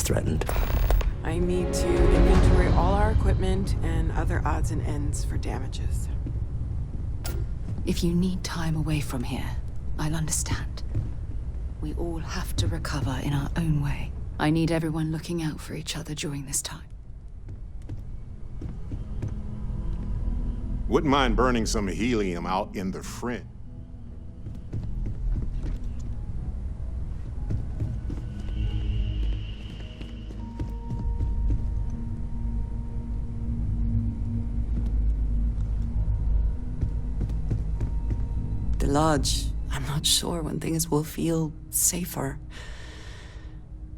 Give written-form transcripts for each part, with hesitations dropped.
threatened. I need to inventory all our equipment and other odds and ends for damages. If you need time away from here, I'll understand. We all have to recover in our own way. I need everyone looking out for each other during this time. Wouldn't mind burning some helium out in the fringe. The lodge. I'm not sure when things will feel safer.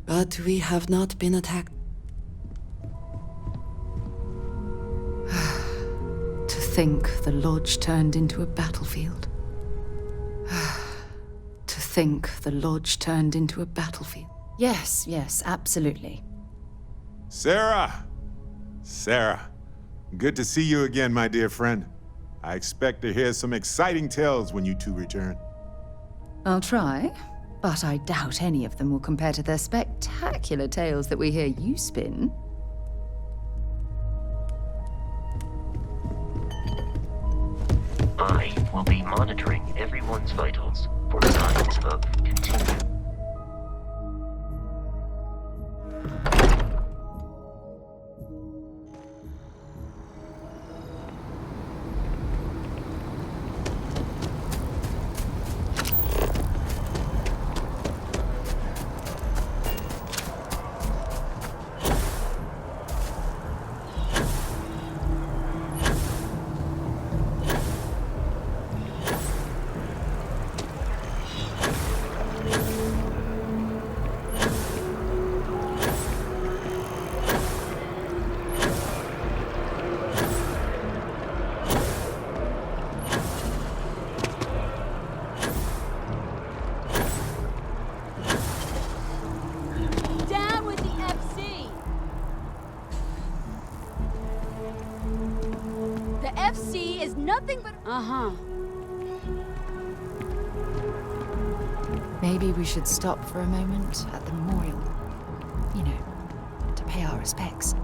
But we have not been attacked. To think the lodge turned into a battlefield. To think the lodge turned into a battlefield. Yes, absolutely. Sarah! Sarah, good to see you again, my dear friend. I expect to hear some exciting tales when you two return. I'll try, but I doubt any of them will compare to the spectacular tales that we hear you spin. I will be monitoring everyone's vitals for signs of contagion. FC is nothing but... Maybe we should stop for a moment at the memorial. You know, to pay our respects.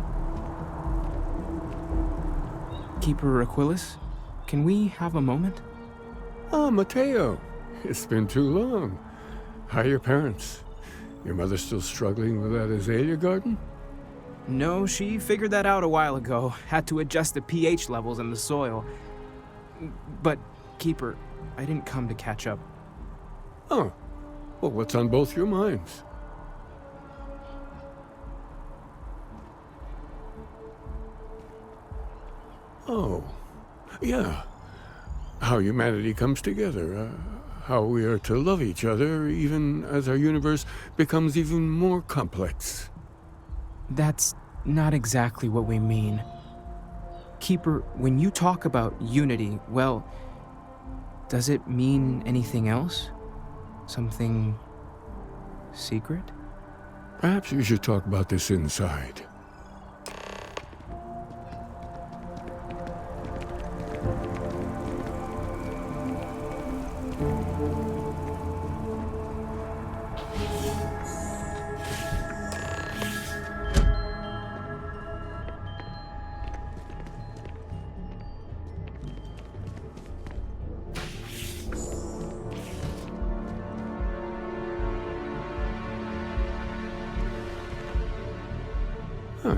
Keeper Aquilus, can we have a moment? Oh, Mateo. It's been too long. How are your parents? Your mother still struggling with that azalea garden? No, she figured that out a while ago. Had to adjust the pH levels in the soil. But, Keeper, I didn't come to catch up. Oh. Well, what's on both your minds? Oh. Yeah. How humanity comes together. How we are to love each other even as our universe becomes even more complex. That's not exactly what we mean. Keeper, when you talk about unity, well, does it mean anything else? Something secret? Perhaps we should talk about this inside.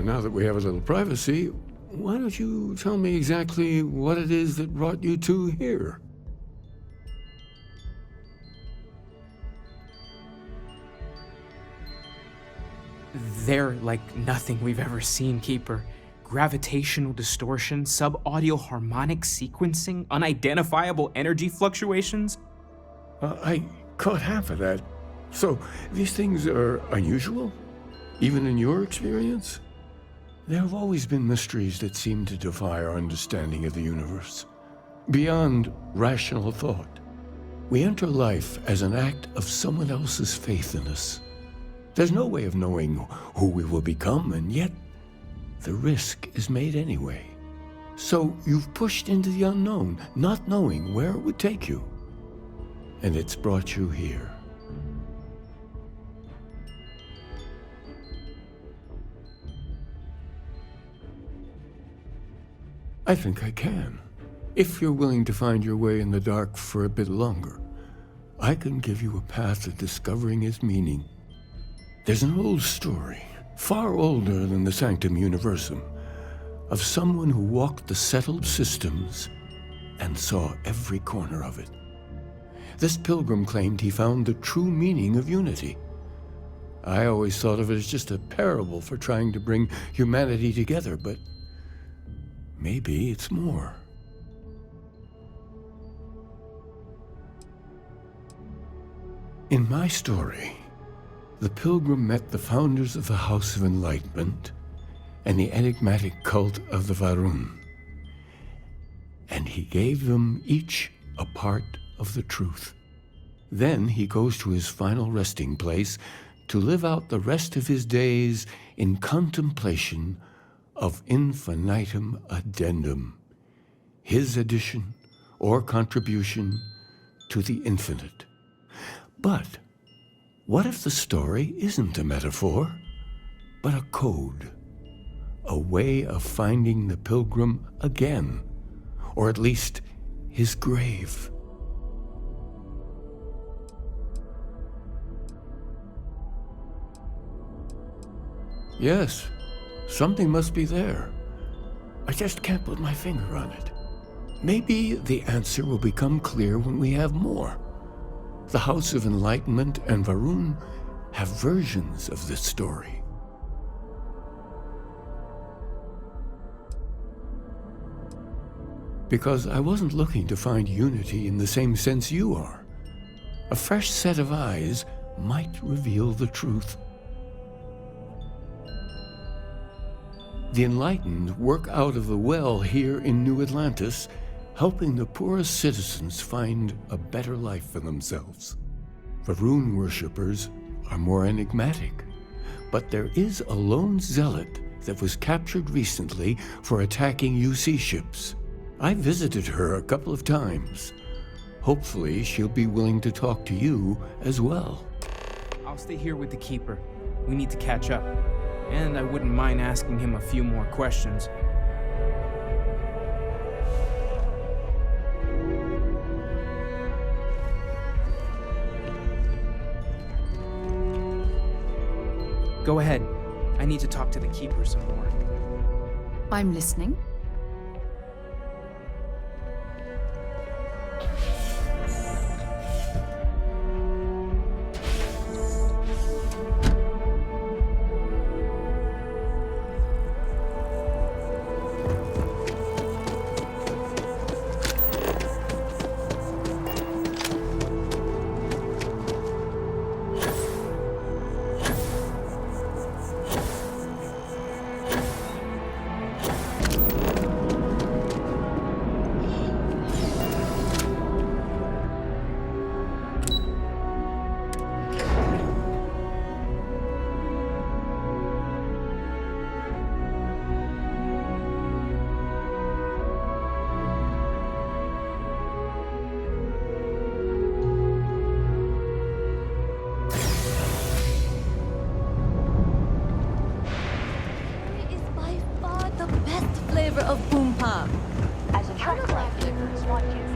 Now that we have a little privacy, why don't you tell me exactly what it is that brought you two here? They're like nothing we've ever seen, Keeper. Gravitational distortion, sub-audio harmonic sequencing, unidentifiable energy fluctuations. I caught half of that. So, these things are unusual? Even in your experience? There have always been mysteries that seem to defy our understanding of the universe. Beyond rational thought, we enter life as an act of someone else's faith in us. There's no way of knowing who we will become, and yet the risk is made anyway. So you've pushed into the unknown, not knowing where it would take you. And it's brought you here. I think I can. If you're willing to find your way in the dark for a bit longer, I can give you a path to discovering its meaning. There's an old story, far older than the Sanctum Universum, of someone who walked the settled systems and saw every corner of it. This pilgrim claimed he found the true meaning of unity. I always thought of it as just a parable for trying to bring humanity together, but maybe it's more. In my story, the pilgrim met the founders of the House of Enlightenment and the enigmatic cult of the Varun, and he gave them each a part of the truth. Then he goes to his final resting place to live out the rest of his days in contemplation of infinitum addendum, his addition or contribution to the infinite. But what if the story isn't a metaphor, but a code, a way of finding the pilgrim again, or at least his grave? Yes, something must be there. I just can't put my finger on it. Maybe the answer will become clear when we have more. The House of Enlightenment and Varun have versions of this story. Because I wasn't looking to find unity in the same sense you are. A fresh set of eyes might reveal the truth. The enlightened work out of the well here in New Atlantis, helping the poorest citizens find a better life for themselves. Varun worshippers are more enigmatic, but there is a lone zealot that was captured recently for attacking UC ships. I visited her a couple of times. Hopefully she'll be willing to talk to you as well. I'll stay here with the Keeper. We need to catch up. And I wouldn't mind asking him a few more questions. Go ahead. I need to talk to the Keeper some more. I'm listening. Of boom pop. As a truck driver, SWAT team.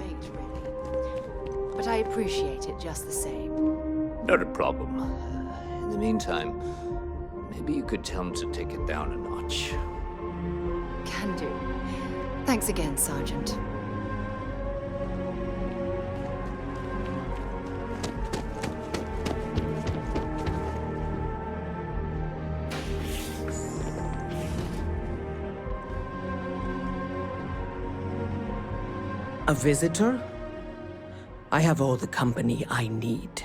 late, really. But I appreciate it just the same. Not a problem. In the meantime, maybe you could tell him to take it down a notch. Can do. Thanks again, Sergeant. A visitor? I have all the company I need.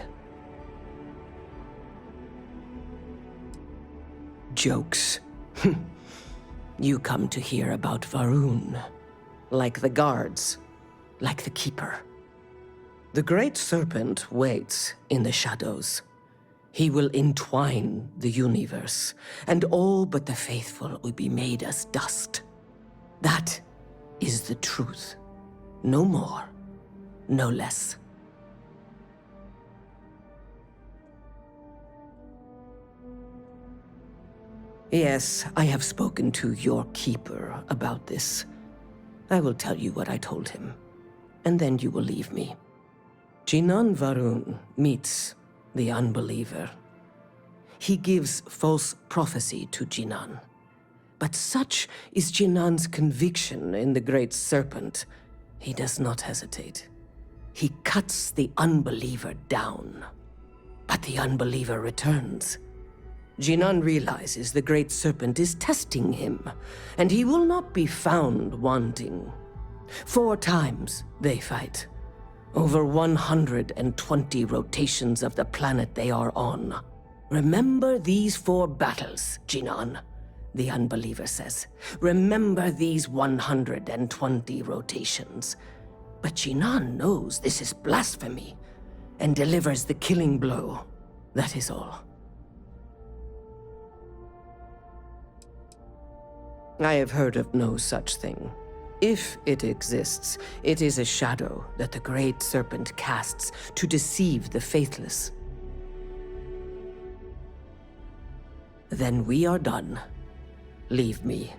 Jokes. You come to hear about Varun. Like the guards. Like the Keeper. The Great Serpent waits in the shadows. He will entwine the universe, and all but the faithful will be made as dust. That is the truth. No more, no less. Yes, I have spoken to your Keeper about this. I will tell you what I told him, and then you will leave me. Jinan Varun meets the Unbeliever. He gives false prophecy to Jinan. But such is Jinan's conviction in the Great Serpent, he does not hesitate. He cuts the Unbeliever down. But the Unbeliever returns. Jinan realizes the Great Serpent is testing him, and he will not be found wanting. 4 times they fight. Over 120 rotations of the planet they are on. Remember these 4 battles, Jinan, the Unbeliever says. Remember these 120 rotations. But Jinan knows this is blasphemy, and delivers the killing blow. That is all. I have heard of no such thing. If it exists, it is a shadow that the Great Serpent casts to deceive the faithless. Then we are done. Leave me.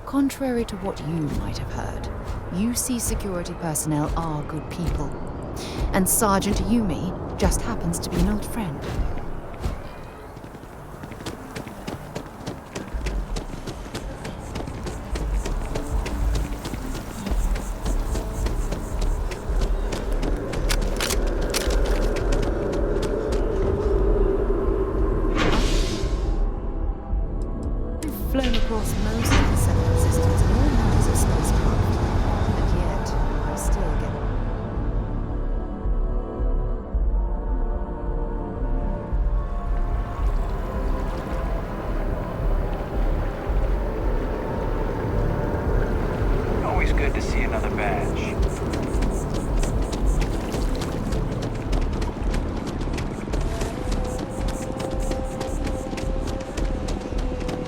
Contrary to what you might have heard, UC security personnel are good people. And Sergeant Yumi just happens to be an old friend. I've flown across most of the seven systems and all kinds of spacecraft. And yet, I still get Always good to see another badge.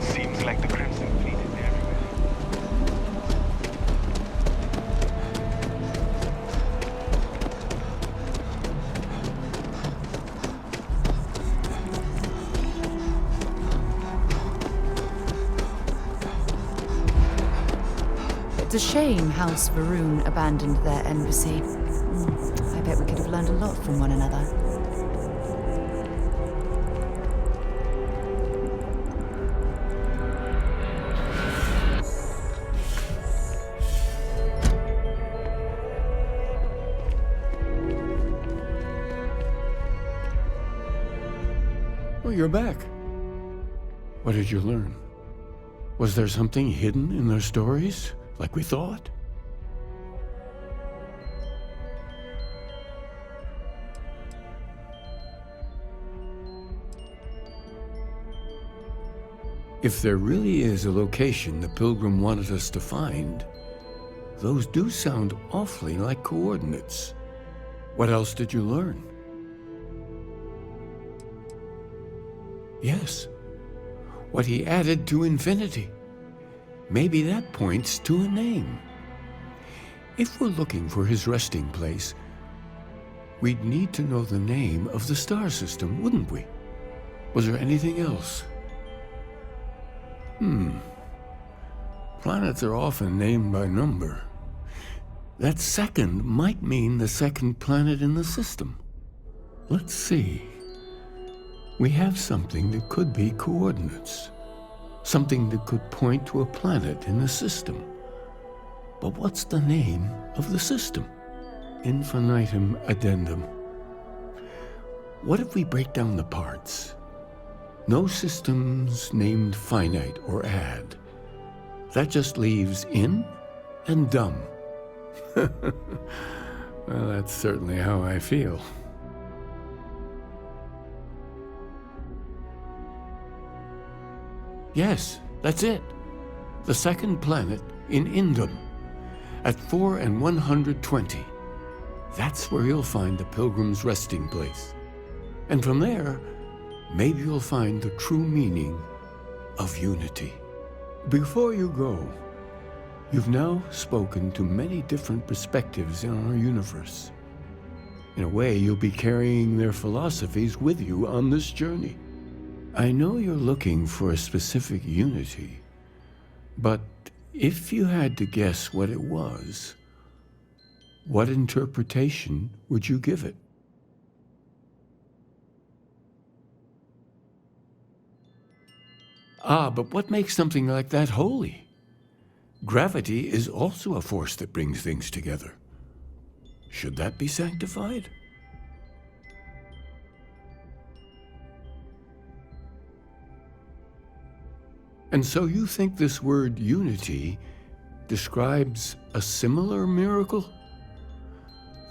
Seems like the Crimson Fleet is everywhere. It's a shame House Varun abandoned their embassy. I bet we could have learned a lot from one another. Oh, you're back. What did you learn? Was there something hidden in their stories, like we thought? If there really is a location the Pilgrim wanted us to find, those do sound awfully like coordinates. What else did you learn? Yes. what he added to infinity. Maybe that points to a name. If we're looking for his resting place, we'd need to know the name of the star system, wouldn't we? Was there anything else? Planets are often named by number. That second might mean the second planet in the system. Let's see. We have something that could be coordinates. Something that could point to a planet in the system. But what's the name of the system? Infinitum addendum. What if we break down the parts? No systems named finite or add. That just leaves in and dumb. Well, that's certainly how I feel. Yes, that's it. The second planet in Indum, at 4 and 120. That's where you'll find the Pilgrim's resting place. And from there, maybe you'll find the true meaning of unity. Before you go, you've now spoken to many different perspectives in our universe. In a way, you'll be carrying their philosophies with you on this journey. I know you're looking for a specific unity, but if you had to guess what it was, what interpretation would you give it? But what makes something like that holy? Gravity is also a force that brings things together. Should that be sanctified? And so you think this word unity describes a similar miracle?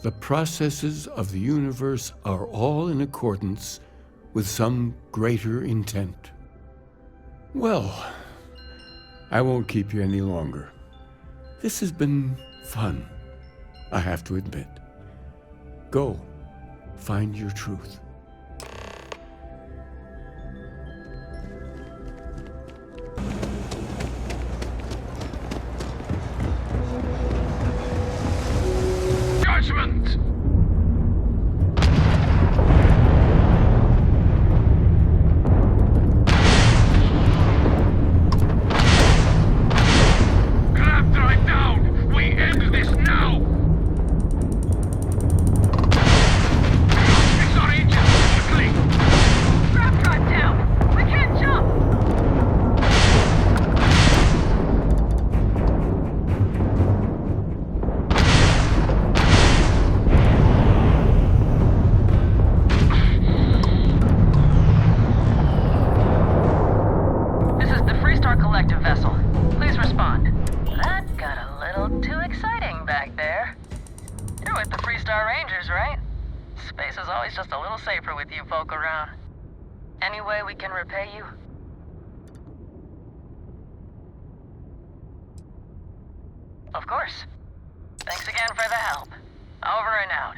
The processes of the universe are all in accordance with some greater intent. Well, I won't keep you any longer. This has been fun, I have to admit. Go, find your truth. Judgment! Grab drive down! We end this now! Fix our engines quickly! Grab drive down! We can't jump! This is the Freestar collective vessel. Please respond. That got a little too exciting back there. You're with the Freestar Rangers, right? Space is always just a little safer with you folk around. Any way we can repay you? Of course. Thanks again for the help. Over and out.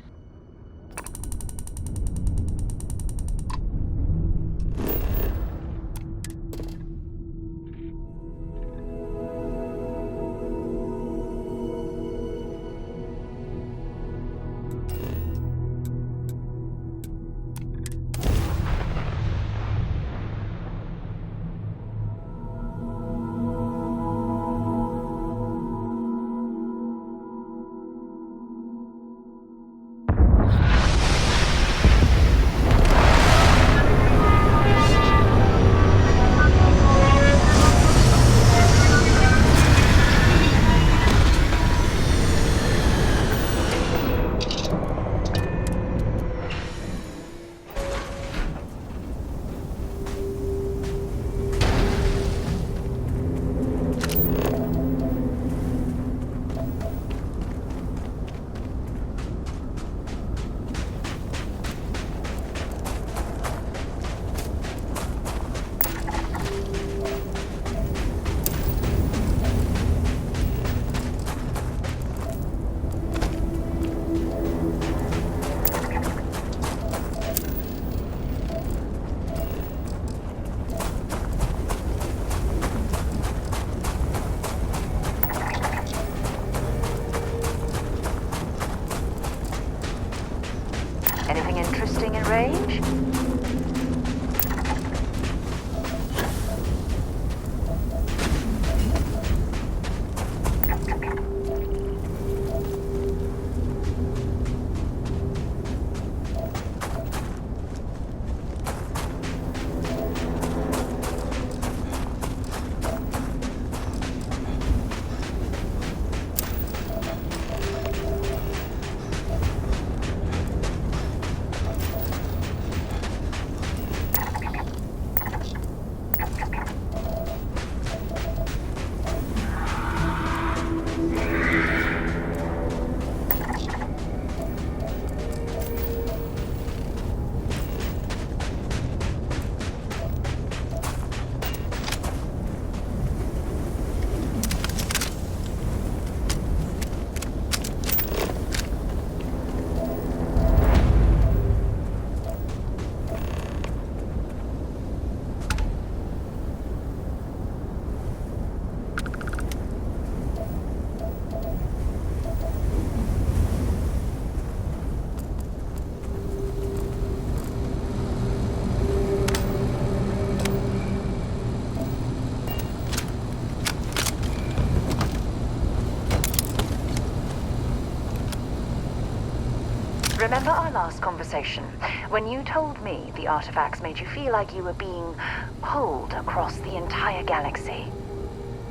Remember our last conversation, when you told me the artifacts made you feel like you were being pulled across the entire galaxy?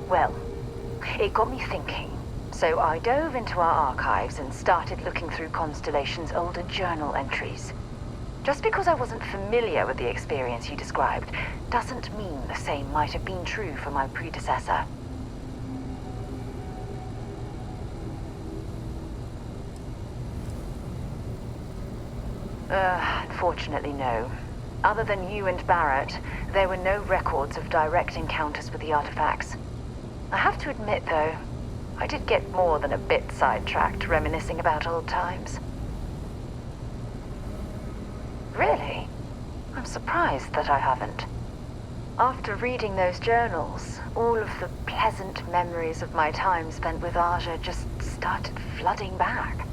Well, it got me thinking. So I dove into our archives and started looking through Constellation's older journal entries. Just because I wasn't familiar with the experience you described doesn't mean the same might have been true for my predecessor. Unfortunately, no. Other than you and Barrett, there were no records of direct encounters with the artifacts. I have to admit, though, I did get more than a bit sidetracked reminiscing about old times. Really? I'm surprised that I haven't. After reading those journals, all of the pleasant memories of my time spent with Aja just started flooding back.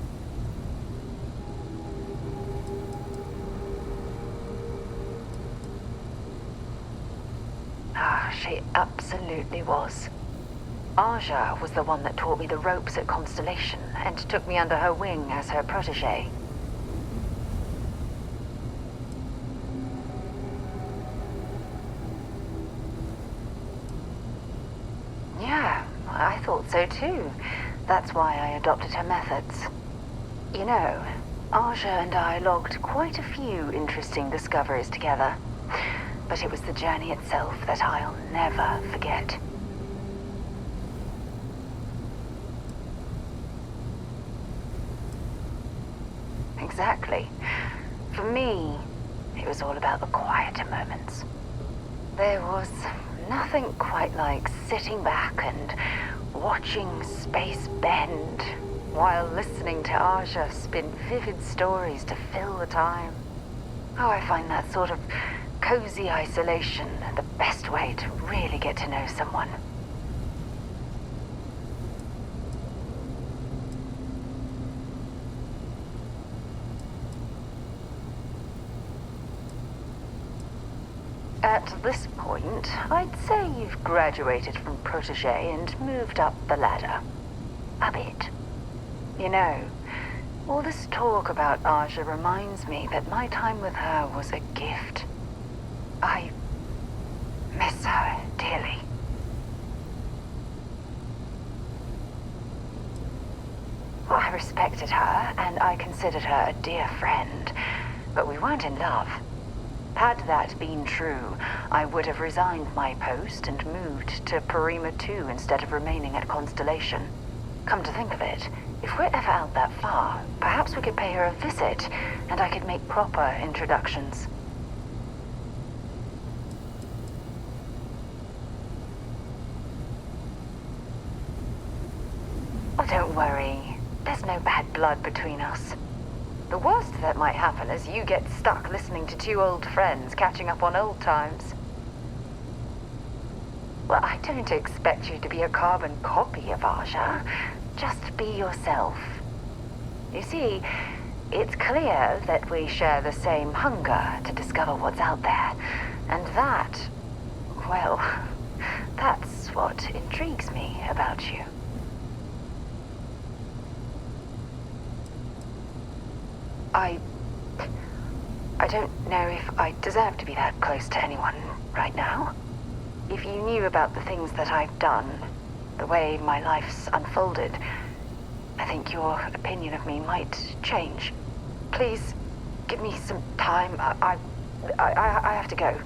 She absolutely was. Aja was the one that taught me the ropes at Constellation and took me under her wing as her protege. Yeah, I thought so too. That's why I adopted her methods. You know, Aja and I logged quite a few interesting discoveries together. But it was the journey itself that I'll never forget. Exactly. For me, it was all about the quieter moments. There was nothing quite like sitting back and watching space bend while listening to Aja spin vivid stories to fill the time. Oh, I find that sort of cozy isolation the best way to really get to know someone. At this point, I'd say you've graduated from protege and moved up the ladder. A bit. You know, all this talk about Aja reminds me that my time with her was a gift. I miss her dearly. I respected her, and I considered her a dear friend, but we weren't in love. Had that been true, I would have resigned my post and moved to Parima 2 instead of remaining at Constellation. Come to think of it, if we're ever out that far, perhaps we could pay her a visit, and I could make proper introductions. Oh, don't worry. There's no bad blood between us. The worst that might happen is you get stuck listening to two old friends catching up on old times. Well, I don't expect you to be a carbon copy of Aja. Just be yourself. You see, it's clear that we share the same hunger to discover what's out there. And that, well, that's what intrigues me about you. I don't know if I deserve to be that close to anyone right now. If you knew about the things that I've done, the way my life's unfolded, I think your opinion of me might change. Please, give me some time. I have to go.